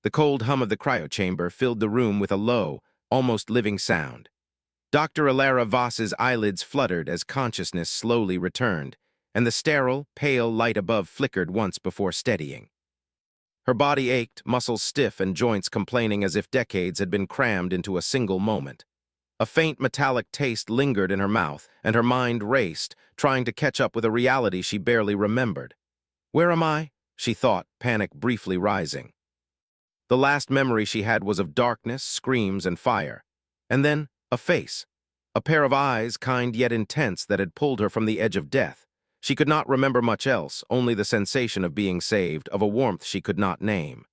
The cold hum of the cryochamber filled the room with a low, almost living sound. Dr. Alara Voss's eyelids fluttered as consciousness slowly returned, and the sterile, pale light above flickered once before steadying. Her body ached, muscles stiff and joints complaining as if decades had been crammed into a single moment. A faint metallic taste lingered in her mouth, and her mind raced, trying to catch up with a reality she barely remembered. "Where am I?" she thought, panic briefly rising. The last memory she had was of darkness, screams, and fire. And then, a face. A pair of eyes, kind yet intense, that had pulled her from the edge of death. She could not remember much else, only the sensation of being saved, of a warmth she could not name.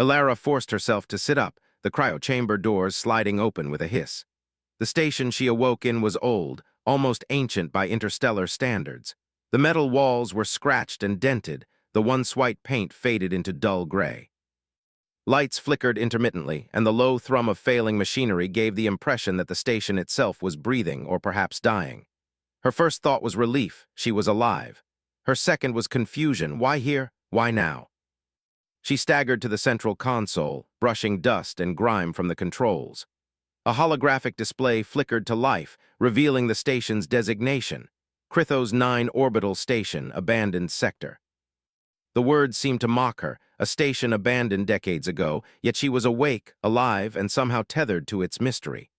Alara forced herself to sit up, the cryochamber doors sliding open with a hiss. The station she awoke in was old, almost ancient by interstellar standards. The metal walls were scratched and dented, the once white paint faded into dull gray. Lights flickered intermittently, and the low thrum of failing machinery gave the impression that the station itself was breathing or perhaps dying. Her first thought was relief, she was alive. Her second was confusion, why here, why now? She staggered to the central console, brushing dust and grime from the controls. A holographic display flickered to life, revealing the station's designation, Krythos 9 Orbital Station, Abandoned Sector. The words seemed to mock her, a station abandoned decades ago, yet she was awake, alive, and somehow tethered to its mystery.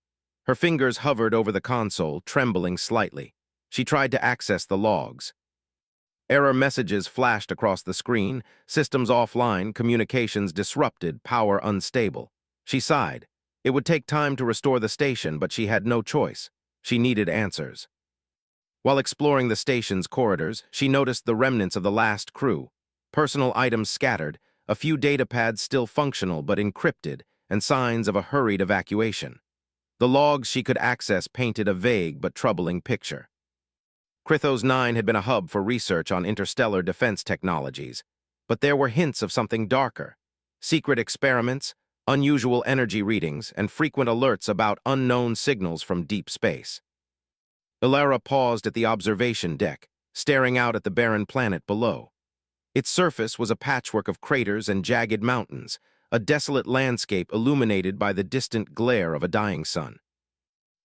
Her fingers hovered over the console, trembling slightly. She tried to access the logs. Error messages flashed across the screen, systems offline, communications disrupted, power unstable. She sighed. It would take time to restore the station, but she had no choice. She needed answers. While exploring the station's corridors, she noticed the remnants of the last crew. Personal items scattered, a few datapads still functional but encrypted, and signs of a hurried evacuation. The logs she could access painted a vague but troubling picture. Krythos 9 had been a hub for research on interstellar defense technologies, but there were hints of something darker. Secret experiments, unusual energy readings, and frequent alerts about unknown signals from deep space. Alara paused at the observation deck, staring out at the barren planet below. Its surface was a patchwork of craters and jagged mountains, a desolate landscape illuminated by the distant glare of a dying sun.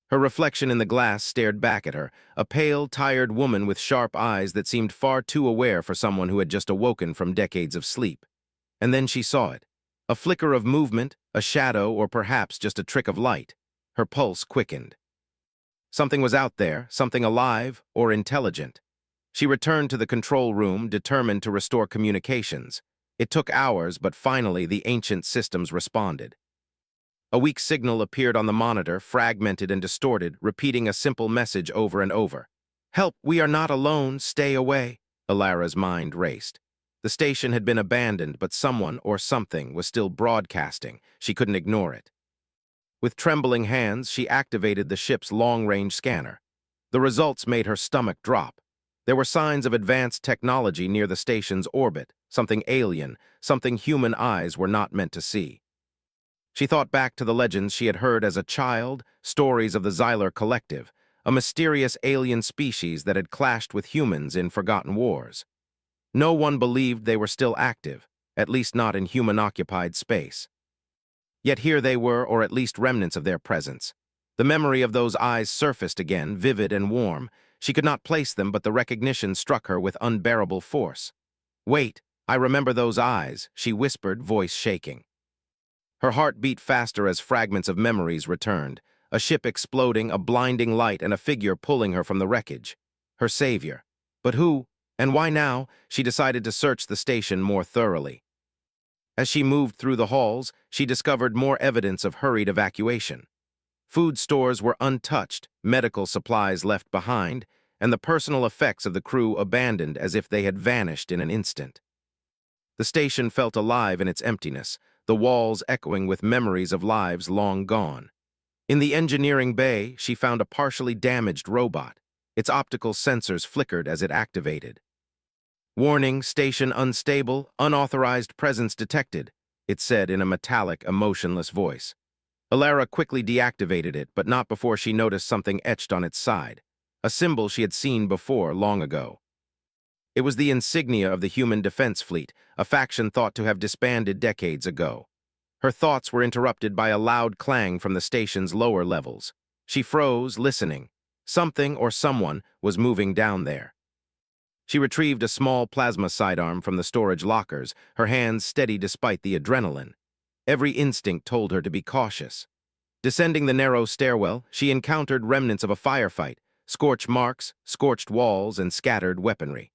Her reflection in the glass stared back at her, a pale, tired woman with sharp eyes that seemed far too aware for someone who had just awoken from decades of sleep. And then she saw it. A flicker of movement, a shadow, or perhaps just a trick of light. Her pulse quickened. Something was out there, something alive or intelligent. She returned to the control room, determined to restore communications. It took hours, but finally the ancient systems responded. A weak signal appeared on the monitor, fragmented and distorted, repeating a simple message over and over. "Help, we are not alone, stay away." Alara's mind raced. The station had been abandoned, but someone or something was still broadcasting. She couldn't ignore it. With trembling hands, she activated the ship's long-range scanner. The results made her stomach drop. There were signs of advanced technology near the station's orbit, something alien, something human eyes were not meant to see. She thought back to the legends she had heard as a child, stories of the Xylar Collective, a mysterious alien species that had clashed with humans in forgotten wars. No one believed they were still active, at least not in human-occupied space. Yet here they were, or at least remnants of their presence. The memory of those eyes surfaced again, vivid and warm. She could not place them, but the recognition struck her with unbearable force. "Wait, I remember those eyes," she whispered, voice shaking. Her heart beat faster as fragments of memories returned, a ship exploding, a blinding light, and a figure pulling her from the wreckage. Her savior. But who, and why now? She decided to search the station more thoroughly. As she moved through the halls, she discovered more evidence of hurried evacuation. Food stores were untouched, medical supplies left behind, and the personal effects of the crew abandoned as if they had vanished in an instant. The station felt alive in its emptiness, the walls echoing with memories of lives long gone. In the engineering bay, she found a partially damaged robot. Its optical sensors flickered as it activated. "Warning, station unstable, unauthorized presence detected," it said in a metallic, emotionless voice. Alara quickly deactivated it, but not before she noticed something etched on its side, a symbol she had seen before long ago. It was the insignia of the Human Defense Fleet, a faction thought to have disbanded decades ago. Her thoughts were interrupted by a loud clang from the station's lower levels. She froze, listening. Something or someone was moving down there. She retrieved a small plasma sidearm from the storage lockers, her hands steady despite the adrenaline. Every instinct told her to be cautious. Descending the narrow stairwell, she encountered remnants of a firefight, scorch marks, scorched walls, and scattered weaponry.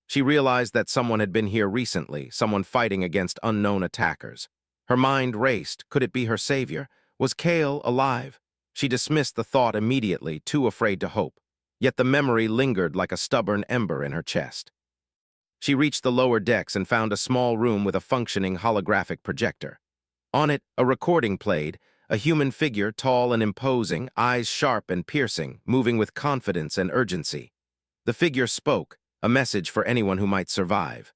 She realized that someone had been here recently, someone fighting against unknown attackers. Her mind raced. Could it be her savior? Was Kale alive? She dismissed the thought immediately, too afraid to hope. Yet the memory lingered like a stubborn ember in her chest. She reached the lower decks and found a small room with a functioning holographic projector. On it, a recording played, a human figure, tall and imposing, eyes sharp and piercing, moving with confidence and urgency. The figure spoke, a message for anyone who might survive.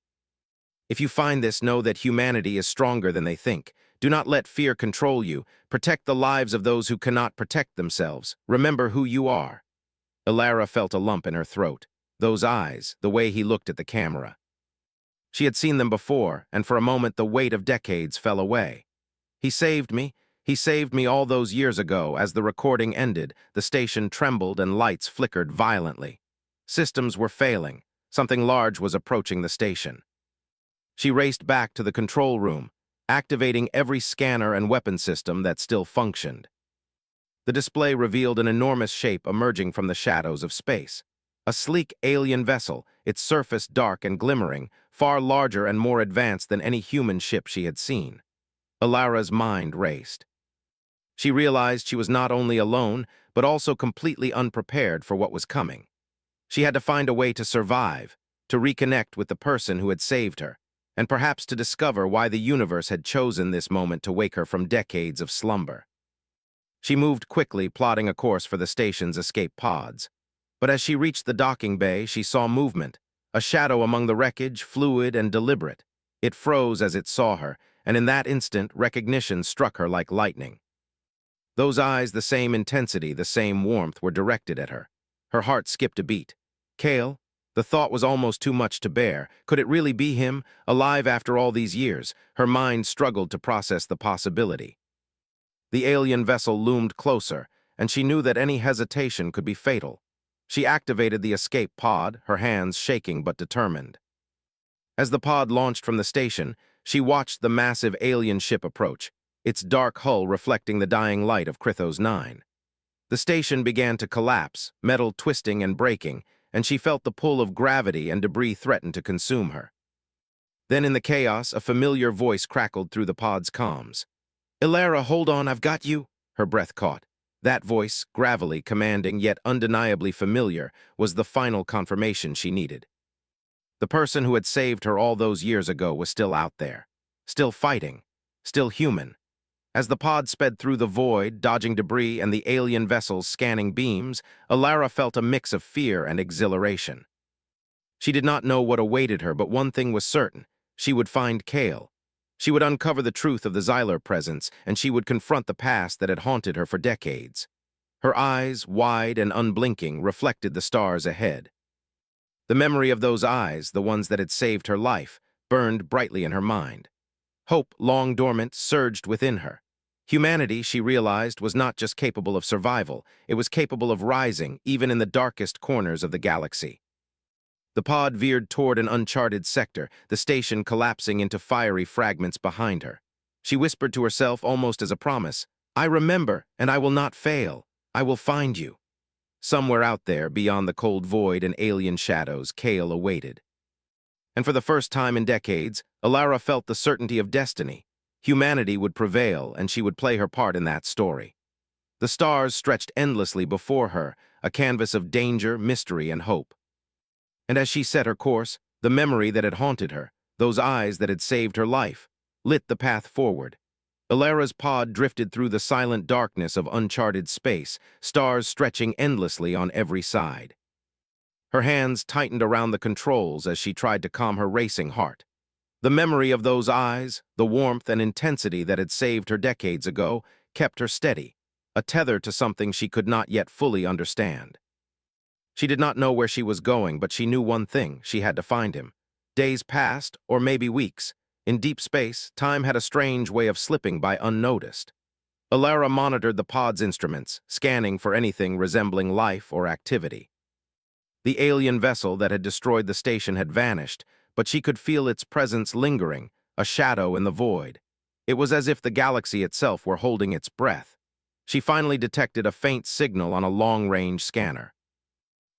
If you find this, know that humanity is stronger than they think. Do not let fear control you. Protect the lives of those who cannot protect themselves. Remember who you are. Elara felt a lump in her throat. Those eyes, the way he looked at the camera. She had seen them before, and for a moment the weight of decades fell away. He saved me. He saved me all those years ago. As the recording ended, the station trembled and lights flickered violently. Systems were failing. Something large was approaching the station. She raced back to the control room, activating every scanner and weapon system that still functioned. The display revealed an enormous shape emerging from the shadows of space. A sleek alien vessel, its surface dark and glimmering, far larger and more advanced than any human ship she had seen. Elara's mind raced. She realized she was not only alone, but also completely unprepared for what was coming. She had to find a way to survive, to reconnect with the person who had saved her, and perhaps to discover why the universe had chosen this moment to wake her from decades of slumber. She moved quickly, plotting a course for the station's escape pods. But as she reached the docking bay, she saw movement, a shadow among the wreckage, fluid and deliberate. It froze as it saw her, and in that instant, recognition struck her like lightning. Those eyes, the same intensity, the same warmth, were directed at her. Her heart skipped a beat. Kale? The thought was almost too much to bear. Could it really be him, alive after all these years? Her mind struggled to process the possibility. The alien vessel loomed closer, and she knew that any hesitation could be fatal. She activated the escape pod, her hands shaking but determined. As the pod launched from the station, she watched the massive alien ship approach, its dark hull reflecting the dying light of Krythos 9. The station began to collapse, metal twisting and breaking, and she felt the pull of gravity and debris threaten to consume her. Then in the chaos, a familiar voice crackled through the pod's comms. "Elara, hold on, I've got you." Her breath caught. That voice, gravelly, commanding, yet undeniably familiar, was the final confirmation she needed. The person who had saved her all those years ago was still out there, still fighting, still human. As the pod sped through the void, dodging debris and the alien vessel's scanning beams, Elara felt a mix of fear and exhilaration. She did not know what awaited her, but one thing was certain: she would find Kale. She would uncover the truth of the Xyler presence, and she would confront the past that had haunted her for decades. Her eyes, wide and unblinking, reflected the stars ahead. The memory of those eyes, the ones that had saved her life, burned brightly in her mind. Hope, long dormant, surged within her. Humanity, she realized, was not just capable of survival, it was capable of rising, even in the darkest corners of the galaxy. The pod veered toward an uncharted sector, the station collapsing into fiery fragments behind her. She whispered to herself almost as a promise, "I remember, and I will not fail. I will find you." Somewhere out there, beyond the cold void and alien shadows, Kale awaited. And for the first time in decades, Elara felt the certainty of destiny. Humanity would prevail, and she would play her part in that story. The stars stretched endlessly before her, a canvas of danger, mystery, and hope. And as she set her course, the memory that had haunted her, those eyes that had saved her life, lit the path forward. Elara's pod drifted through the silent darkness of uncharted space, stars stretching endlessly on every side. Her hands tightened around the controls as she tried to calm her racing heart. The memory of those eyes, the warmth and intensity that had saved her decades ago, kept her steady, a tether to something she could not yet fully understand. She did not know where she was going, but she knew one thing: she had to find him. Days passed, or maybe weeks. In deep space, time had a strange way of slipping by unnoticed. Alara monitored the pod's instruments, scanning for anything resembling life or activity. The alien vessel that had destroyed the station had vanished, but she could feel its presence lingering, a shadow in the void. It was as if the galaxy itself were holding its breath. She finally detected a faint signal on a long-range scanner.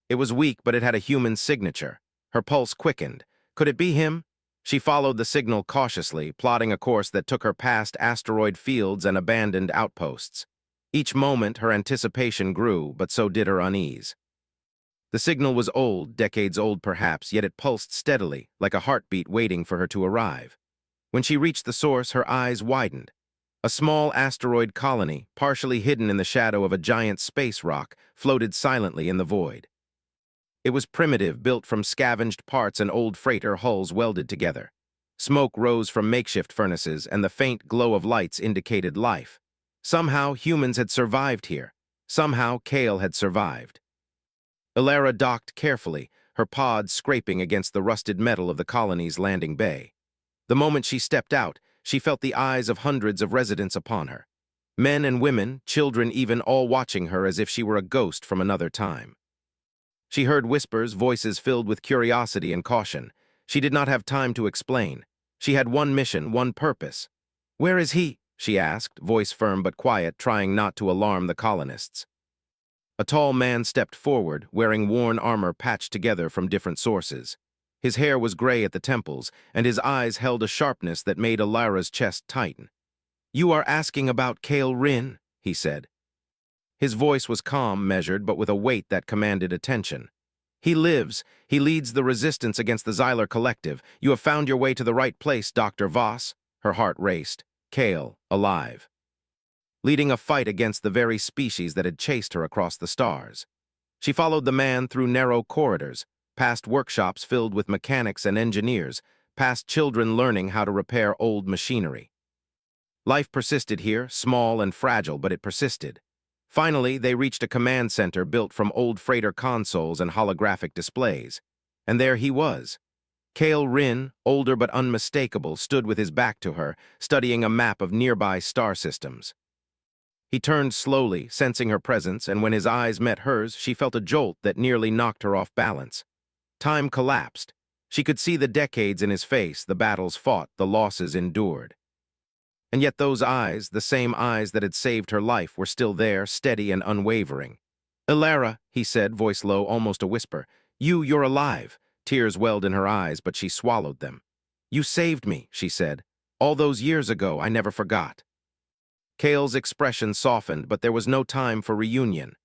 It was weak, but it had a human signature. Her pulse quickened. Could it be him? She followed the signal cautiously, plotting a course that took her past asteroid fields and abandoned outposts. Each moment, her anticipation grew, but so did her unease. The signal was old, decades old perhaps, yet it pulsed steadily, like a heartbeat waiting for her to arrive. When she reached the source, her eyes widened. A small asteroid colony, partially hidden in the shadow of a giant space rock, floated silently in the void. It was primitive, built from scavenged parts and old freighter hulls welded together. Smoke rose from makeshift furnaces, and the faint glow of lights indicated life. Somehow, humans had survived here. Somehow, Kale had survived. Alara docked carefully, her pod scraping against the rusted metal of the colony's landing bay. The moment she stepped out, she felt the eyes of hundreds of residents upon her. Men and women, children even, all watching her as if she were a ghost from another time. She heard whispers, voices filled with curiosity and caution. She did not have time to explain. She had one mission, one purpose. "Where is he?" she asked, voice firm but quiet, trying not to alarm the colonists. A tall man stepped forward, wearing worn armor patched together from different sources. His hair was gray at the temples, and his eyes held a sharpness that made Alara's chest tighten. "You are asking about Kale Rin," he said. His voice was calm, measured, but with a weight that commanded attention. "He lives. He leads the resistance against the Xyler Collective. You have found your way to the right place, Dr. Voss." Her heart raced. Kale, alive. Leading a fight against the very species that had chased her across the stars. She followed the man through narrow corridors, past workshops filled with mechanics and engineers, past children learning how to repair old machinery. Life persisted here, small and fragile, but it persisted. Finally, they reached a command center built from old freighter consoles and holographic displays. And there he was. Kale Rin, older but unmistakable, stood with his back to her, studying a map of nearby star systems. He turned slowly, sensing her presence, and when his eyes met hers, she felt a jolt that nearly knocked her off balance. Time collapsed. She could see the decades in his face, the battles fought, the losses endured. And yet those eyes, the same eyes that had saved her life, were still there, steady and unwavering. "Alara," he said, voice low, almost a whisper. You're alive." Tears welled in her eyes, but she swallowed them. "You saved me," she said. "All those years ago, I never forgot." Kale's expression softened, but there was no time for reunion.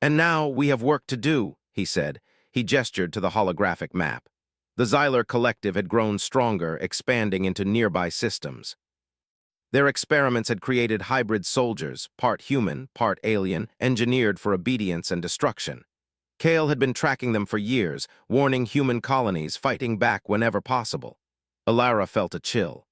"And now we have work to do," he said. He gestured to the holographic map. The Xyler Collective had grown stronger, expanding into nearby systems. Their experiments had created hybrid soldiers, part human, part alien, engineered for obedience and destruction. Kale had been tracking them for years, warning human colonies, fighting back whenever possible. Alara felt a chill.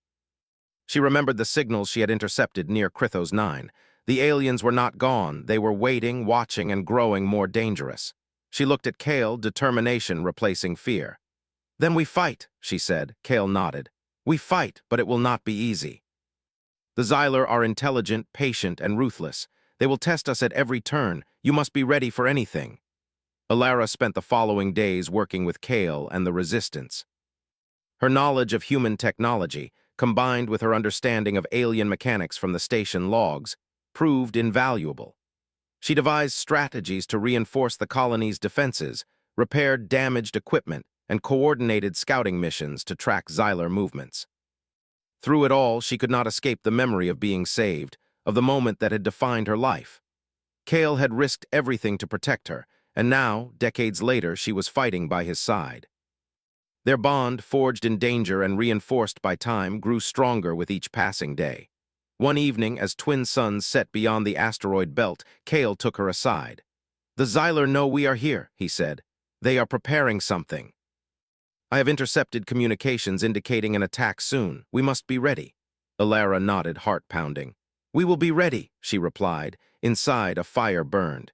She remembered the signals she had intercepted near Krythos 9. The aliens were not gone, they were waiting, watching, and growing more dangerous. She looked at Kale, determination replacing fear. "Then we fight," she said. Kale nodded. "We fight, but it will not be easy. The Xyler are intelligent, patient, and ruthless. They will test us at every turn. You must be ready for anything." Alara spent the following days working with Kale and the Resistance. Her knowledge of human technology, combined with her understanding of alien mechanics from the station logs, proved invaluable. She devised strategies to reinforce the colony's defenses, repaired damaged equipment, and coordinated scouting missions to track Xyler movements. Through it all, she could not escape the memory of being saved, of the moment that had defined her life. Kale had risked everything to protect her, and now, decades later, she was fighting by his side. Their bond, forged in danger and reinforced by time, grew stronger with each passing day. One evening, as twin suns set beyond the asteroid belt, Kale took her aside. "The Xyler know we are here," he said. "They are preparing something. I have intercepted communications indicating an attack soon. We must be ready." Alara nodded, heart pounding. "We will be ready," she replied. Inside, a fire burned.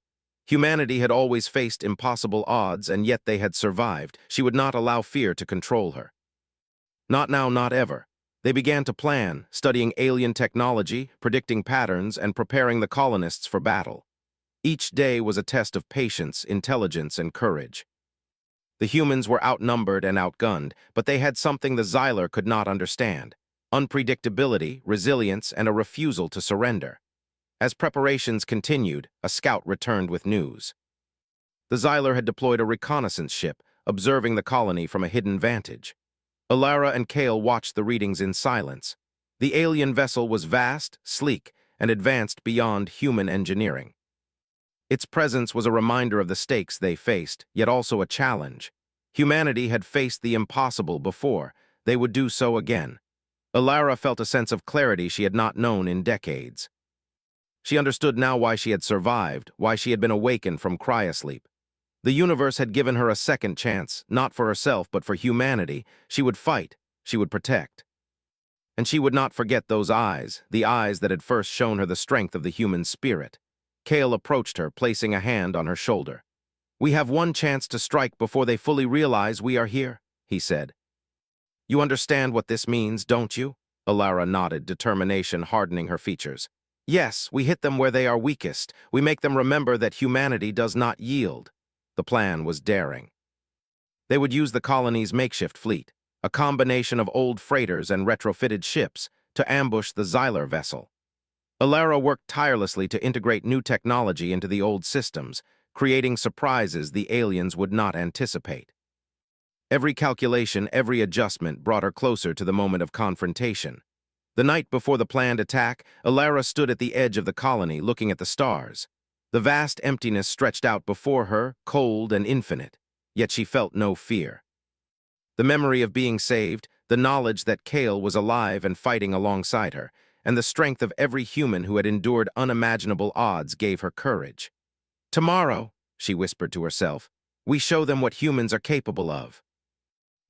Humanity had always faced impossible odds, and yet they had survived. She would not allow fear to control her. Not now, not ever. They began to plan, studying alien technology, predicting patterns, and preparing the colonists for battle. Each day was a test of patience, intelligence, and courage. The humans were outnumbered and outgunned, but they had something the Xylar could not understand: unpredictability, resilience, and a refusal to surrender. As preparations continued, a scout returned with news. The Xylar had deployed a reconnaissance ship, observing the colony from a hidden vantage. Alara and Kale watched the readings in silence. The alien vessel was vast, sleek, and advanced beyond human engineering. Its presence was a reminder of the stakes they faced, yet also a challenge. Humanity had faced the impossible before. They would do so again. Alara felt a sense of clarity she had not known in decades. She understood now why she had survived, why she had been awakened from cryosleep. The universe had given her a second chance, not for herself, but for humanity. She would fight, she would protect. And she would not forget those eyes, the eyes that had first shown her the strength of the human spirit. Kale approached her, placing a hand on her shoulder. "We have one chance to strike before they fully realize we are here," he said. "You understand what this means, don't you?" Alara nodded, determination hardening her features. "Yes, we hit them where they are weakest. We make them remember that humanity does not yield." The plan was daring. They would use the colony's makeshift fleet, a combination of old freighters and retrofitted ships, to ambush the Xylar vessel. Alara worked tirelessly to integrate new technology into the old systems, creating surprises the aliens would not anticipate. Every calculation, every adjustment brought her closer to the moment of confrontation. The night before the planned attack, Alara stood at the edge of the colony, looking at the stars. The vast emptiness stretched out before her, cold and infinite, yet she felt no fear. The memory of being saved, the knowledge that Kale was alive and fighting alongside her, and the strength of every human who had endured unimaginable odds gave her courage. "Tomorrow," she whispered to herself, "we show them what humans are capable of."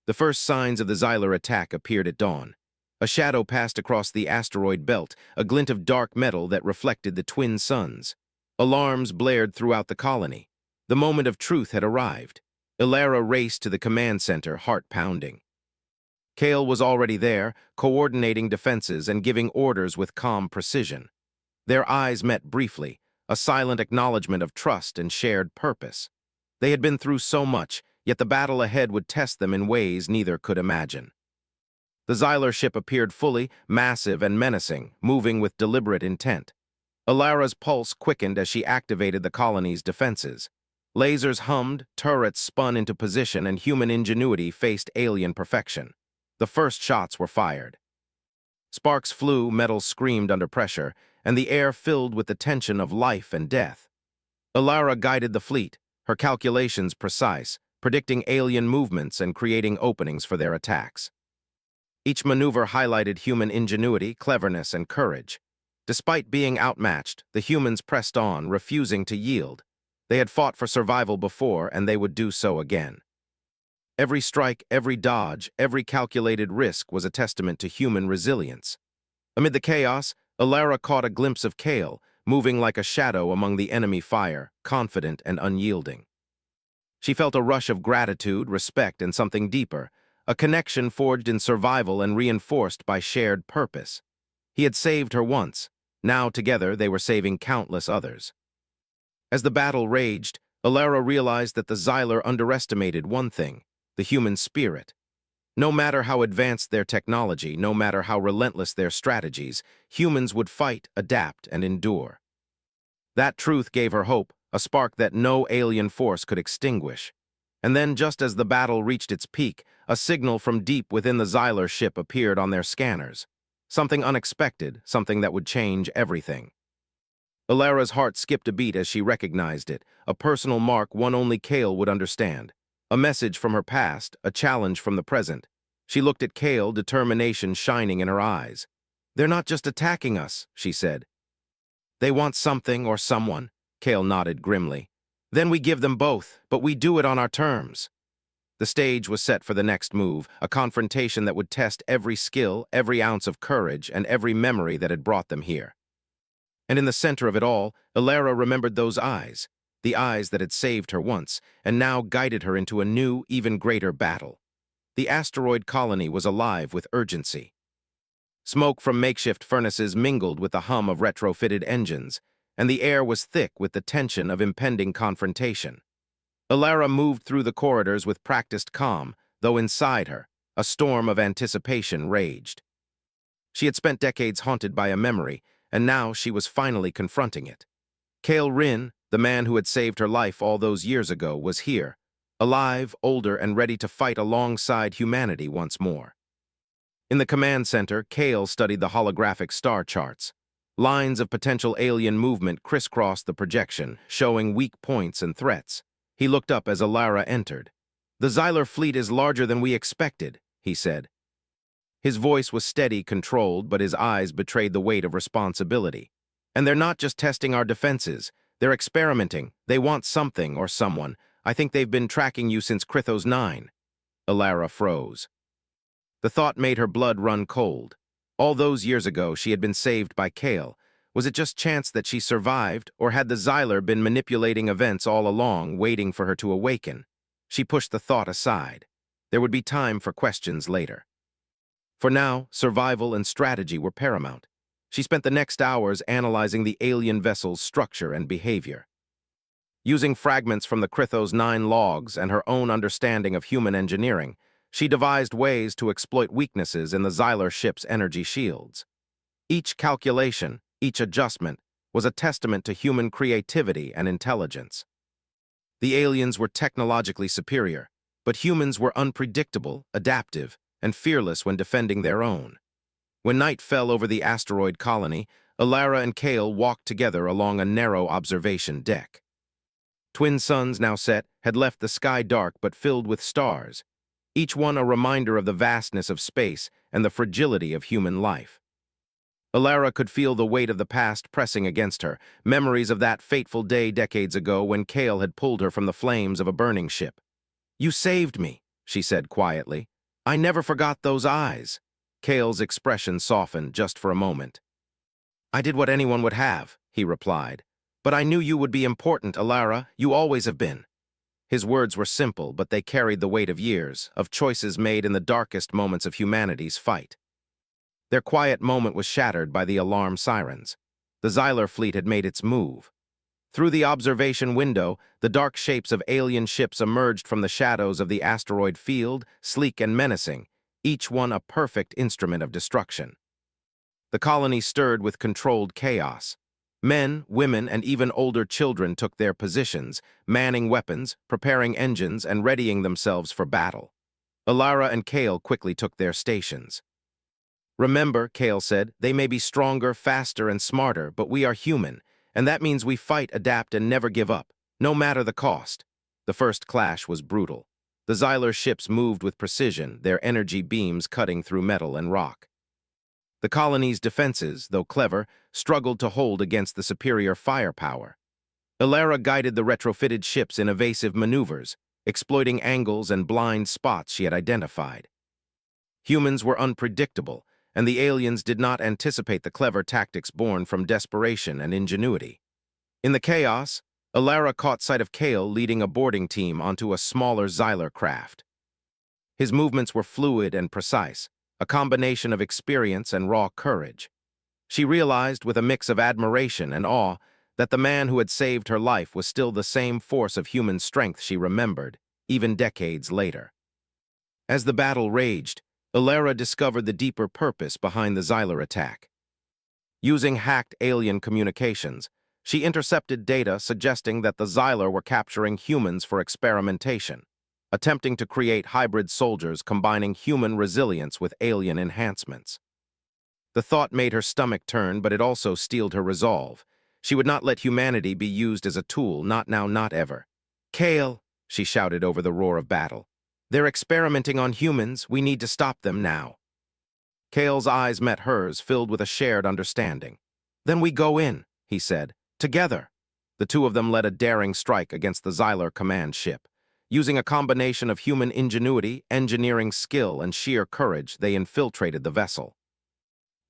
The first signs of the Xylar attack appeared at dawn. A shadow passed across the asteroid belt, a glint of dark metal that reflected the twin suns. Alarms blared throughout the colony. The moment of truth had arrived. Alara raced to the command center, heart pounding. Kale was already there, coordinating defenses and giving orders with calm precision. Their eyes met briefly, a silent acknowledgement of trust and shared purpose. They had been through so much, yet the battle ahead would test them in ways neither could imagine. The Xylar ship appeared fully, massive and menacing, moving with deliberate intent. Alara's pulse quickened as she activated the colony's defenses. Lasers hummed, turrets spun into position, and human ingenuity faced alien perfection. The first shots were fired. Sparks flew, metal screamed under pressure, and the air filled with the tension of life and death. Alara guided the fleet, her calculations precise, predicting alien movements and creating openings for their attacks. Each maneuver highlighted human ingenuity, cleverness, and courage. Despite being outmatched, the humans pressed on, refusing to yield. They had fought for survival before, and they would do so again. Every strike, every dodge, every calculated risk was a testament to human resilience. Amid the chaos, Alara caught a glimpse of Kale, moving like a shadow among the enemy fire, confident and unyielding. She felt a rush of gratitude, respect, and something deeper, a connection forged in survival and reinforced by shared purpose. He had saved her once. Now, together, they were saving countless others. As the battle raged, Alara realized that the Xylar underestimated one thing: the human spirit. No matter how advanced their technology, no matter how relentless their strategies, humans would fight, adapt, and endure. That truth gave her hope, a spark that no alien force could extinguish. And then, just as the battle reached its peak, a signal from deep within the Xylar ship appeared on their scanners. Something unexpected, something that would change everything. Alara's heart skipped a beat as she recognized it, a personal mark one only Kale would understand. A message from her past, a challenge from the present. She looked at Kale, determination shining in her eyes. "They're not just attacking us," she said. "They want something or someone," Kale nodded grimly. "Then we give them both, but we do it on our terms." The stage was set for the next move, a confrontation that would test every skill, every ounce of courage, and every memory that had brought them here. And in the center of it all, Alara remembered those eyes. the eyes that had saved her once, and now guided her into a new, even greater battle. The asteroid colony was alive with urgency. Smoke from makeshift furnaces mingled with the hum of retrofitted engines, and the air was thick with the tension of impending confrontation. Alara moved through the corridors with practiced calm, though inside her, a storm of anticipation raged. She had spent decades haunted by a memory, and now she was finally confronting it. Kale Rin, the man who had saved her life all those years ago, was here, alive, older, and ready to fight alongside humanity once more. In the command center, Kale studied the holographic star charts. Lines of potential alien movement crisscrossed the projection, showing weak points and threats. He looked up as Alara entered. "The Xylar fleet is larger than we expected," he said. His voice was steady, controlled, but his eyes betrayed the weight of responsibility. "And they're not just testing our defenses. They're experimenting. They want something or someone. I think they've been tracking you since Krythos 9. Alara froze. The thought made her blood run cold. All those years ago, she had been saved by Kale. Was it just chance that she survived, or had the Xylar been manipulating events all along, waiting for her to awaken? She pushed the thought aside. There would be time for questions later. For now, survival and strategy were paramount. She spent the next hours analyzing the alien vessel's structure and behavior. Using fragments from the Krythos 9 logs and her own understanding of human engineering, she devised ways to exploit weaknesses in the Xylar ship's energy shields. Each calculation, each adjustment, was a testament to human creativity and intelligence. The aliens were technologically superior, but humans were unpredictable, adaptive, and fearless when defending their own. When night fell over the asteroid colony, Alara and Kale walked together along a narrow observation deck. Twin suns, now set, had left the sky dark but filled with stars, each one a reminder of the vastness of space and the fragility of human life. Alara could feel the weight of the past pressing against her, memories of that fateful day decades ago when Kale had pulled her from the flames of a burning ship. "You saved me," she said quietly. "I never forgot those eyes." Kale's expression softened just for a moment. "I did what anyone would have," he replied. "But I knew you would be important, Alara. You always have been." His words were simple, but they carried the weight of years, of choices made in the darkest moments of humanity's fight. Their quiet moment was shattered by the alarm sirens. The Xylar fleet had made its move. Through the observation window, the dark shapes of alien ships emerged from the shadows of the asteroid field, sleek and menacing, each one a perfect instrument of destruction. The colony stirred with controlled chaos. Men, women, and even older children took their positions, manning weapons, preparing engines, and readying themselves for battle. Alara and Kale quickly took their stations. "Remember," Kale said, "they may be stronger, faster, and smarter, but we are human, and that means we fight, adapt, and never give up, no matter the cost." The first clash was brutal. The Xylar ships moved with precision, their energy beams cutting through metal and rock. The colony's defenses, though clever, struggled to hold against the superior firepower. Alara guided the retrofitted ships in evasive maneuvers, exploiting angles and blind spots she had identified. Humans were unpredictable, and the aliens did not anticipate the clever tactics born from desperation and ingenuity. In the chaos, Alara caught sight of Kale leading a boarding team onto a smaller Xylar craft. His movements were fluid and precise, a combination of experience and raw courage. She realized, with a mix of admiration and awe, that the man who had saved her life was still the same force of human strength she remembered, even decades later. As the battle raged, Alara discovered the deeper purpose behind the Xylar attack. Using hacked alien communications, she intercepted data suggesting that the Xylar were capturing humans for experimentation, attempting to create hybrid soldiers combining human resilience with alien enhancements. The thought made her stomach turn, but it also steeled her resolve. She would not let humanity be used as a tool, not now, not ever. "Kale," she shouted over the roar of battle. "They're experimenting on humans. We need to stop them now." Kale's eyes met hers, filled with a shared understanding. "Then we go in," he said. "Together." The two of them led a daring strike against the Xylar command ship. Using a combination of human ingenuity, engineering skill, and sheer courage, they infiltrated the vessel.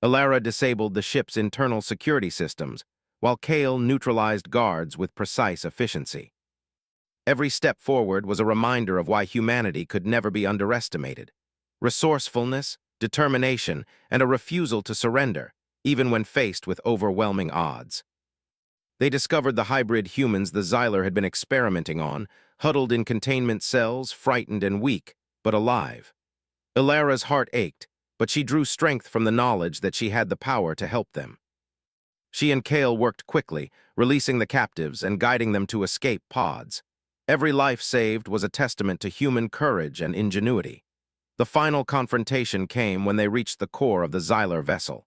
Alara disabled the ship's internal security systems, while Kale neutralized guards with precise efficiency. Every step forward was a reminder of why humanity could never be underestimated. Resourcefulness, determination, and a refusal to surrender, even when faced with overwhelming odds. They discovered the hybrid humans the Xyler had been experimenting on, huddled in containment cells, frightened and weak, but alive. Ilara's heart ached, but she drew strength from the knowledge that she had the power to help them. She and Kale worked quickly, releasing the captives and guiding them to escape pods. Every life saved was a testament to human courage and ingenuity. The final confrontation came when they reached the core of the Xyler vessel.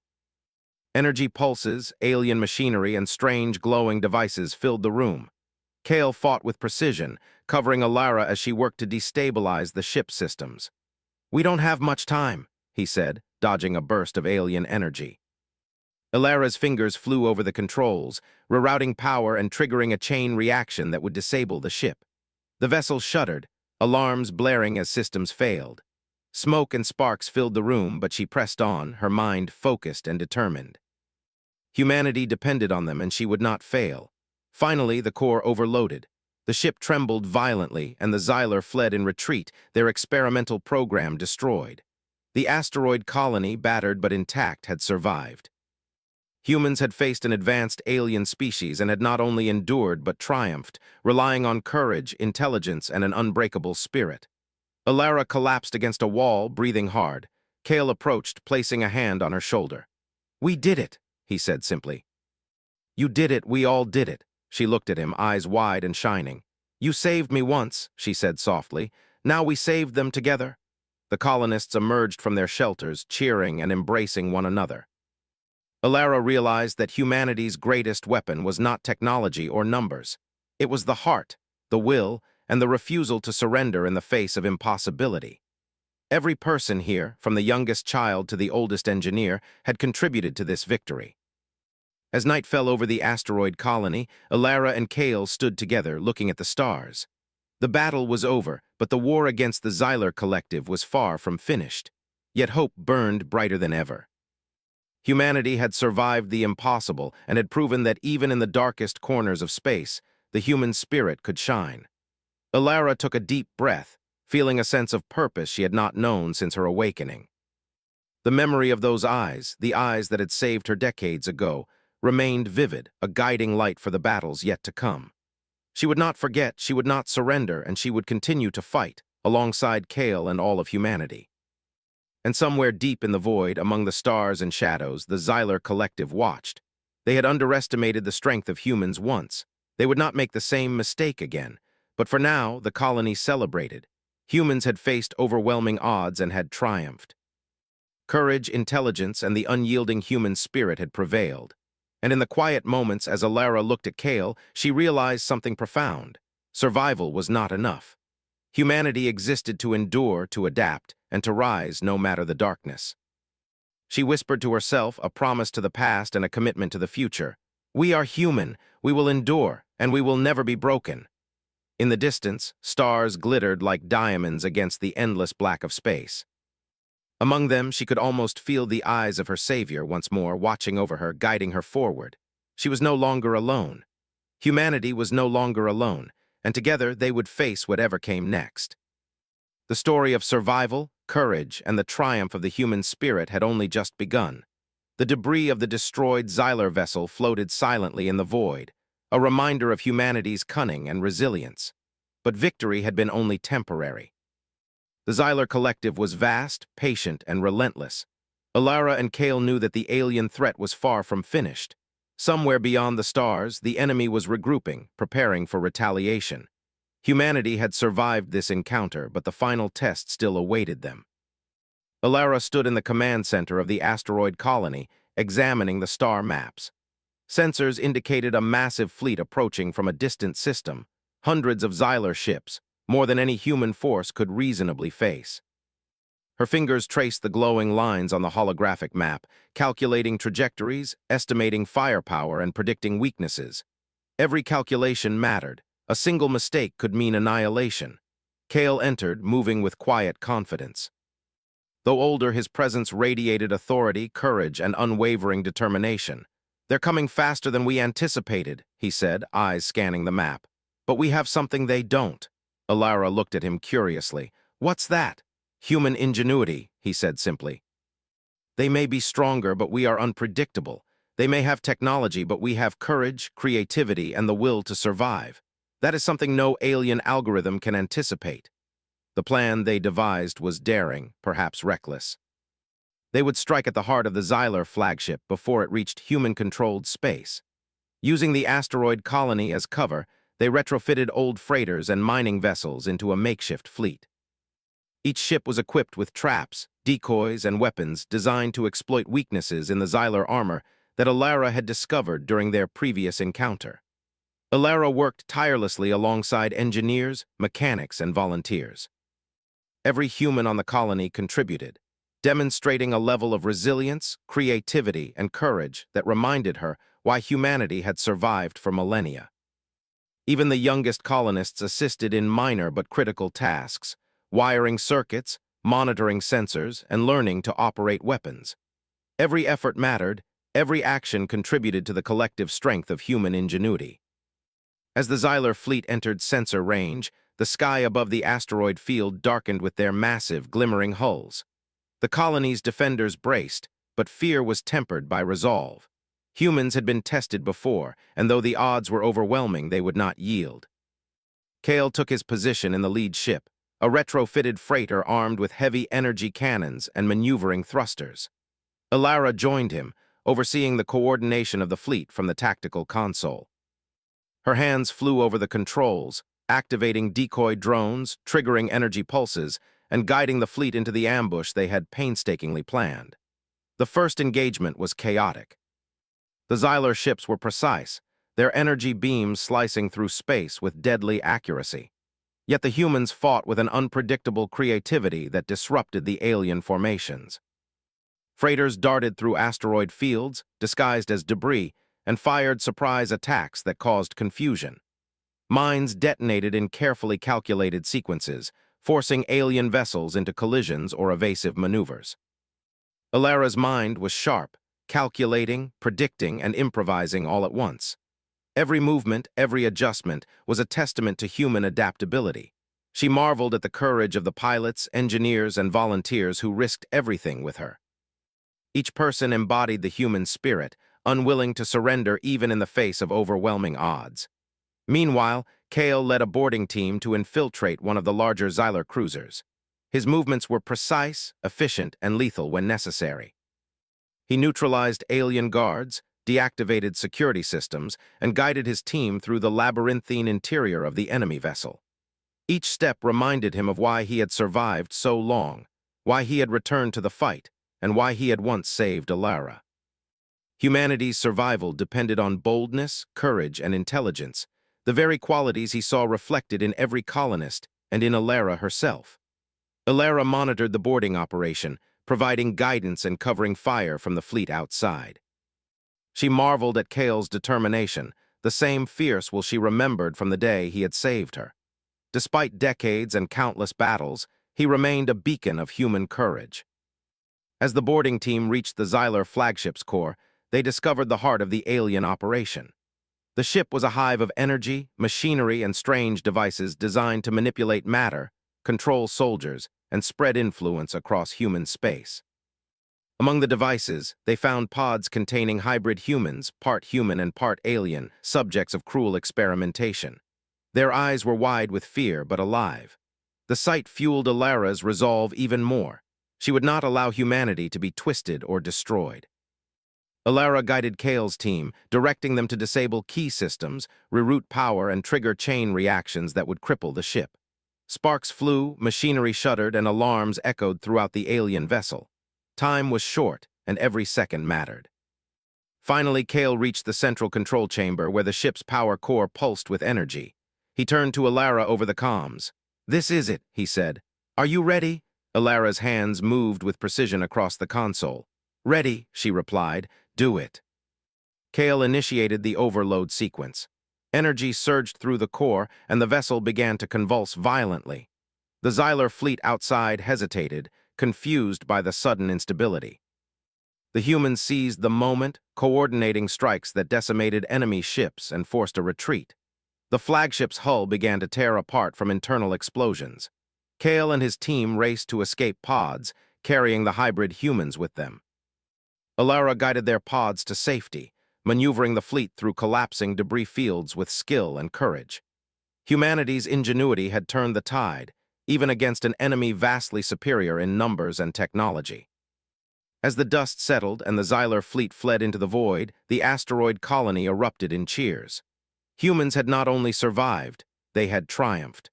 Energy pulses, alien machinery, and strange glowing devices filled the room. Kale fought with precision, covering Ilara as she worked to destabilize the ship's systems. "We don't have much time," he said, dodging a burst of alien energy. Ilara's fingers flew over the controls, rerouting power and triggering a chain reaction that would disable the ship. The vessel shuddered, alarms blaring as systems failed. Smoke and sparks filled the room, but she pressed on, her mind focused and determined. Humanity depended on them, and she would not fail. Finally, the core overloaded. The ship trembled violently, and the Xyler fled in retreat, their experimental program destroyed. The asteroid colony, battered but intact, had survived. Humans had faced an advanced alien species and had not only endured but triumphed, relying on courage, intelligence, and an unbreakable spirit. Ilara collapsed against a wall, breathing hard. Kale approached, placing a hand on her shoulder. "We did it," he said simply. "You did it, we all did it." She looked at him, eyes wide and shining. "You saved me once," she said softly. "Now we saved them together." The colonists emerged from their shelters, cheering and embracing one another. Ilara realized that humanity's greatest weapon was not technology or numbers. It was the heart, the will, and the refusal to surrender in the face of impossibility. Every person here, from the youngest child to the oldest engineer, had contributed to this victory. As night fell over the asteroid colony, Ilara and Kale stood together, looking at the stars. The battle was over, but the war against the Xyler Collective was far from finished. Yet hope burned brighter than ever. Humanity had survived the impossible and had proven that even in the darkest corners of space, the human spirit could shine. Ilara took a deep breath, feeling a sense of purpose she had not known since her awakening. The memory of those eyes, the eyes that had saved her decades ago, remained vivid, a guiding light for the battles yet to come. She would not forget, she would not surrender, and she would continue to fight, alongside Kale and all of humanity. And somewhere deep in the void, among the stars and shadows, the Xyler Collective watched. They had underestimated the strength of humans once. They would not make the same mistake again. But for now, the colony celebrated. Humans had faced overwhelming odds and had triumphed. Courage, intelligence, and the unyielding human spirit had prevailed. And in the quiet moments as Ilara looked at Kale, she realized something profound. Survival was not enough. Humanity existed to endure, to adapt, and to rise no matter the darkness. She whispered to herself, a promise to the past and a commitment to the future. "We are human, we will endure, and we will never be broken." In the distance, stars glittered like diamonds against the endless black of space. Among them, she could almost feel the eyes of her savior once more, watching over her, guiding her forward. She was no longer alone. Humanity was no longer alone, and together they would face whatever came next. The story of survival, courage, and the triumph of the human spirit had only just begun. The debris of the destroyed Xyler vessel floated silently in the void, a reminder of humanity's cunning and resilience. But victory had been only temporary. The Xyler Collective was vast, patient, and relentless. Ilara and Kale knew that the alien threat was far from finished. Somewhere beyond the stars, the enemy was regrouping, preparing for retaliation. Humanity had survived this encounter, but the final test still awaited them. Ilara stood in the command center of the asteroid colony, examining the star maps. Sensors indicated a massive fleet approaching from a distant system, hundreds of Xyler ships, more than any human force could reasonably face. Her fingers traced the glowing lines on the holographic map, calculating trajectories, estimating firepower, and predicting weaknesses. Every calculation mattered. A single mistake could mean annihilation. Kale entered, moving with quiet confidence. Though older, his presence radiated authority, courage, and unwavering determination. "They're coming faster than we anticipated," he said, eyes scanning the map. "But we have something they don't." Alara looked at him curiously. "What's that?" "Human ingenuity," he said simply. "They may be stronger, but we are unpredictable. They may have technology, but we have courage, creativity, and the will to survive. That is something no alien algorithm can anticipate." The plan they devised was daring, perhaps reckless. They would strike at the heart of the Xylar flagship before it reached human-controlled space. Using the asteroid colony as cover, they retrofitted old freighters and mining vessels into a makeshift fleet. Each ship was equipped with traps, decoys, and weapons designed to exploit weaknesses in the Xylar armor that Alara had discovered during their previous encounter. Alara worked tirelessly alongside engineers, mechanics, and volunteers. Every human on the colony contributed, demonstrating a level of resilience, creativity, and courage that reminded her why humanity had survived for millennia. Even the youngest colonists assisted in minor but critical tasks, wiring circuits, monitoring sensors, and learning to operate weapons. Every effort mattered, every action contributed to the collective strength of human ingenuity. As the Xylar fleet entered sensor range, the sky above the asteroid field darkened with their massive, glimmering hulls. The colony's defenders braced, but fear was tempered by resolve. Humans had been tested before, and though the odds were overwhelming, they would not yield. Kale took his position in the lead ship, a retrofitted freighter armed with heavy energy cannons and maneuvering thrusters. Alara joined him, overseeing the coordination of the fleet from the tactical console. Her hands flew over the controls, activating decoy drones, triggering energy pulses, and guiding the fleet into the ambush they had painstakingly planned. The first engagement was chaotic. The Xylar ships were precise, their energy beams slicing through space with deadly accuracy. Yet the humans fought with an unpredictable creativity that disrupted the alien formations. Freighters darted through asteroid fields, disguised as debris, and fired surprise attacks that caused confusion. Mines detonated in carefully calculated sequences, forcing alien vessels into collisions or evasive maneuvers. Alara's mind was sharp, calculating, predicting, and improvising all at once. Every movement, every adjustment was a testament to human adaptability. She marveled at the courage of the pilots, engineers, and volunteers who risked everything with her. Each person embodied the human spirit, unwilling to surrender even in the face of overwhelming odds. Meanwhile, Kale led a boarding team to infiltrate one of the larger Xylar cruisers. His movements were precise, efficient, and lethal when necessary. He neutralized alien guards, deactivated security systems, and guided his team through the labyrinthine interior of the enemy vessel. Each step reminded him of why he had survived so long, why he had returned to the fight, and why he had once saved Alara. Humanity's survival depended on boldness, courage, and intelligence, the very qualities he saw reflected in every colonist and in Alara herself. Alara monitored the boarding operation, providing guidance and covering fire from the fleet outside. She marveled at Kale's determination, the same fierce will she remembered from the day he had saved her. Despite decades and countless battles, he remained a beacon of human courage. As the boarding team reached the Xylar flagship's core, they discovered the heart of the alien operation. The ship was a hive of energy, machinery, and strange devices designed to manipulate matter, control soldiers, and spread influence across human space. Among the devices, they found pods containing hybrid humans, part human and part alien, subjects of cruel experimentation. Their eyes were wide with fear but alive. The sight fueled Alara's resolve even more. She would not allow humanity to be twisted or destroyed. Alara guided Kale's team, directing them to disable key systems, reroute power, and trigger chain reactions that would cripple the ship. Sparks flew, machinery shuddered, and alarms echoed throughout the alien vessel. Time was short, and every second mattered. Finally, Kale reached the central control chamber where the ship's power core pulsed with energy. He turned to Alara over the comms. "This is it," he said. "Are you ready?" Alara's hands moved with precision across the console. "Ready," she replied. "Do it." Kale initiated the overload sequence. Energy surged through the core, and the vessel began to convulse violently. The Xylar fleet outside hesitated, confused by the sudden instability. The humans seized the moment, coordinating strikes that decimated enemy ships and forced a retreat. The flagship's hull began to tear apart from internal explosions. Kale and his team raced to escape pods, carrying the hybrid humans with them. Alara guided their pods to safety, maneuvering the fleet through collapsing debris fields with skill and courage. Humanity's ingenuity had turned the tide, even against an enemy vastly superior in numbers and technology. As the dust settled and the Xylar fleet fled into the void, the asteroid colony erupted in cheers. Humans had not only survived, they had triumphed.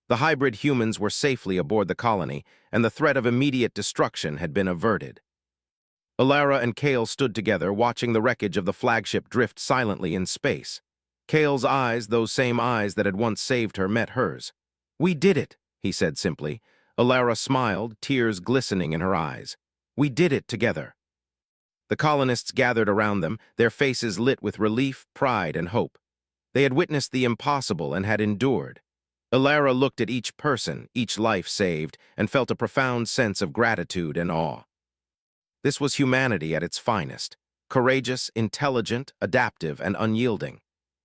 The hybrid humans were safely aboard the colony, and the threat of immediate destruction had been averted. Alara and Kale stood together, watching the wreckage of the flagship drift silently in space. Kale's eyes, those same eyes that had once saved her, met hers. "We did it," he said simply. Alara smiled, tears glistening in her eyes. "We did it together." The colonists gathered around them, their faces lit with relief, pride, and hope. They had witnessed the impossible and had endured. Alara looked at each person, each life saved, and felt a profound sense of gratitude and awe. This was humanity at its finest, courageous, intelligent, adaptive, and unyielding.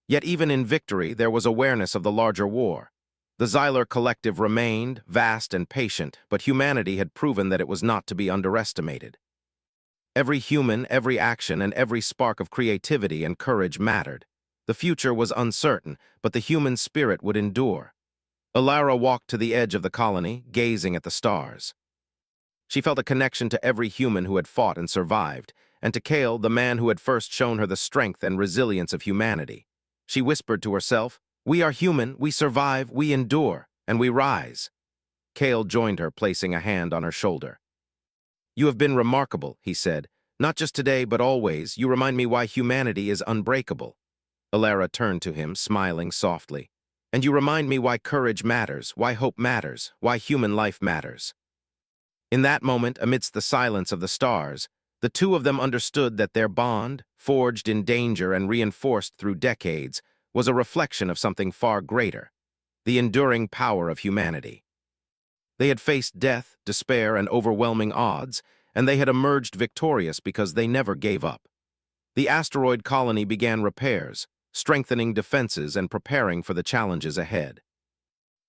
Yet even in victory, there was awareness of the larger war. The Xylar collective remained, vast and patient, but humanity had proven that it was not to be underestimated. Every human, every action, and every spark of creativity and courage mattered. The future was uncertain, but the human spirit would endure. Alara walked to the edge of the colony, gazing at the stars. She felt a connection to every human who had fought and survived, and to Kale, the man who had first shown her the strength and resilience of humanity. She whispered to herself, "We are human, we survive, we endure, and we rise." Kale joined her, placing a hand on her shoulder. "You have been remarkable," he said. "Not just today, but always. You remind me why humanity is unbreakable." Alara turned to him, smiling softly. "And you remind me why courage matters, why hope matters, why human life matters." In that moment, amidst the silence of the stars, the two of them understood that their bond, forged in danger and reinforced through decades, was a reflection of something far greater, the enduring power of humanity. They had faced death, despair, and overwhelming odds, and they had emerged victorious because they never gave up. The asteroid colony began repairs, strengthening defenses and preparing for the challenges ahead.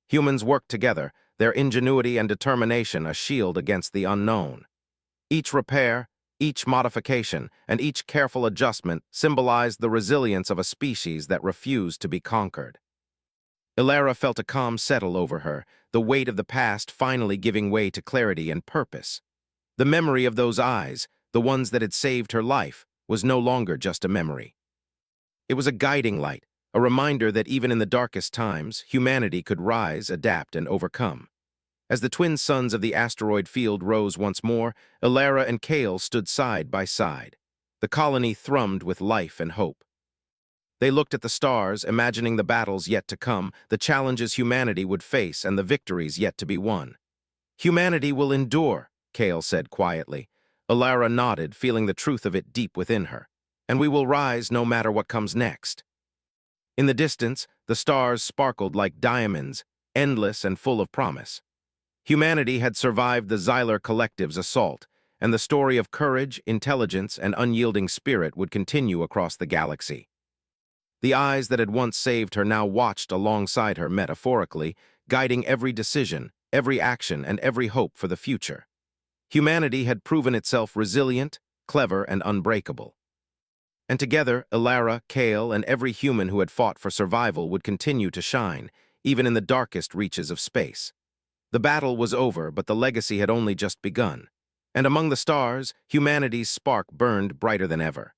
Humans worked together, their ingenuity and determination a shield against the unknown. Each repair, each modification, and each careful adjustment symbolized the resilience of a species that refused to be conquered. Alara felt a calm settle over her, the weight of the past finally giving way to clarity and purpose. The memory of those eyes, the ones that had saved her life, was no longer just a memory. It was a guiding light, a reminder that even in the darkest times, humanity could rise, adapt, and overcome. As the twin suns of the asteroid field rose once more, Alara and Kale stood side by side. The colony thrummed with life and hope. They looked at the stars, imagining the battles yet to come, the challenges humanity would face, and the victories yet to be won. "Humanity will endure," Kale said quietly. Alara nodded, feeling the truth of it deep within her. "And we will rise no matter what comes next." In the distance, the stars sparkled like diamonds, endless and full of promise. Humanity had survived the Xylar collective's assault, and the story of courage, intelligence, and unyielding spirit would continue across the galaxy. The eyes that had once saved her now watched alongside her metaphorically, guiding every decision, every action, and every hope for the future. Humanity had proven itself resilient, clever, and unbreakable. And together, Alara, Kale, and every human who had fought for survival would continue to shine, even in the darkest reaches of space. The battle was over, but the legacy had only just begun. And among the stars, humanity's spark burned brighter than ever.